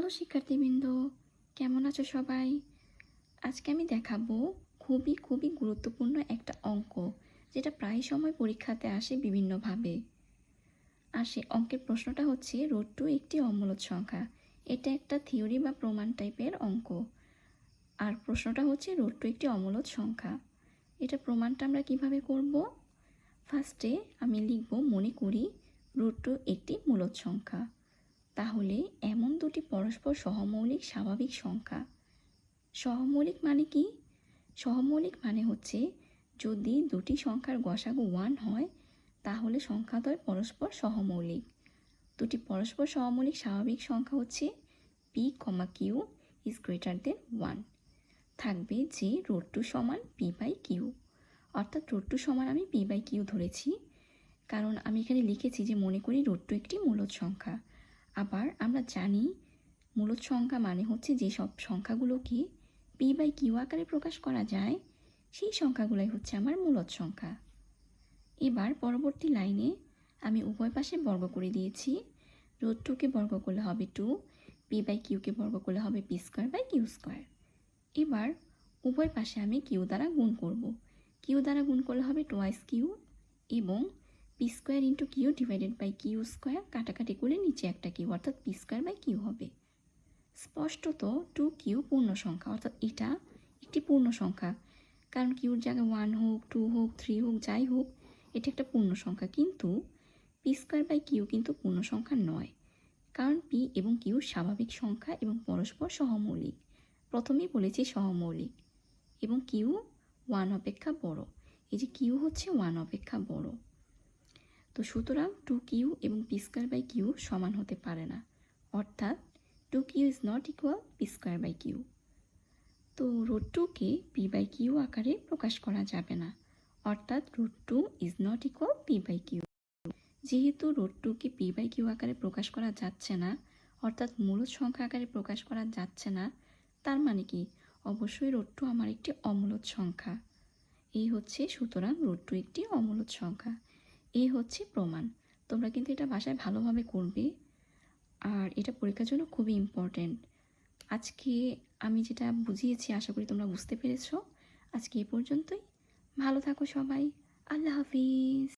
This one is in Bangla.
হ্যালো শিক্ষার্থীবৃন্দ, কেমন আছো সবাই? আজকে আমি দেখাবো খুবই গুরুত্বপূর্ণ একটা অঙ্ক, যেটা প্রায় সময় পরীক্ষাতে আসে বিভিন্নভাবে। আর সে অঙ্কের প্রশ্নটা হচ্ছে √2 একটি অমূলদ সংখ্যা। এটা একটা থিওরি বা প্রমাণ টাইপের অঙ্ক। আর প্রশ্নটা হচ্ছে √2 একটি অমূলদ সংখ্যা। এটা প্রমাণটা আমরা কিভাবে করব? ফার্স্টে আমি লিখব মনে করি √2 একটি মূলদ সংখ্যা। তাহলে এমন দুটি পরস্পর সহমৌলিক স্বাভাবিক সংখ্যা। সহমৌলিক মানে কি? সহমৌলিক মানে হচ্ছে যদি দুটি সংখ্যার গসাগু 1 হয় তাহলে সংখ্যাদ্বয় পরস্পর সহমৌলিক। দুটি পরস্পর সহমৌলিক স্বাভাবিক সংখ্যা হচ্ছে p, q is greater than 1। থাকবে যে √2 সমান p/q, অর্থাৎ √2 সমান আমি p/q ধরেছি, কারণ আমি এখানে লিখেছি যে মনে করি √2 একটি মূলদ সংখ্যা। আবার আমরা জানি মূলদ সংখ্যা মানে হচ্ছে যে সব সংখ্যাগুলোকে p/q আকারে প্রকাশ করা যায় সেই সংখ্যাগুলোই হচ্ছে আমার মূলদ সংখ্যা। এবার পরবর্তী লাইনে আমি উভয় পাশে বর্গ করে দিয়েছি। √2কে বর্গ করলে হবে 2, p/qকে বর্গ করলে হবে p²/q²। এবার উভয় পাশে আমি q দ্বারা গুণ করব। q দ্বারা গুণ করলে হবে 2q এবং p² × q / q² কাটাকাটি করে নিচে একটা q, অর্থাৎ p²/q হবে। স্পষ্টত 2q পূর্ণ সংখ্যা, অর্থাৎ এটা একটি পূর্ণ সংখ্যা, কারণ কিউর জায়গায় 1 হোক, 2 হোক, 3 হোক, যাই হোক এটা একটা পূর্ণ সংখ্যা। কিন্তু p²/q কিন্তু পূর্ণ সংখ্যা নয়, কারণ p এবং q স্বাভাবিক সংখ্যা এবং পরস্পর সহমৌলিক। প্রথমেই বলেছি সহমৌলিক, এবং q 1 অপেক্ষা বড়। এই যে q হচ্ছে 1 অপেক্ষা বড়। তো সুতরাং 2q এবং p²/q সমান হতে পারে না, অর্থাৎ 2q is not equal p²/q। তো √2কে p/q আকারে প্রকাশ করা যাবে না, অর্থাৎ √2 is not equal p/q। যেহেতু √2কে p/q আকারে প্রকাশ করা যাচ্ছে না, অর্থাৎ মূলদ সংখ্যা আকারে প্রকাশ করা যাচ্ছে না, তার মানে কি অবশ্যই √2 আমার একটি অমূলদ সংখ্যা। এই হচ্ছে সুতরাং √2 একটি অমূলদ সংখ্যা। এই হচ্ছে প্রমাণ। তোমরা কিন্তু এটা বাসায় ভালোভাবে করবে, আর এটা পরীক্ষার জন্য খুবই ইম্পর্টেন্ট। আজকে আমি যেটা বুঝিয়েছি আশা করি তোমরা বুঝতে পেরেছো। আজকে এই পর্যন্তই। ভালো থাকো সবাই। আল্লাহ হাফিজ।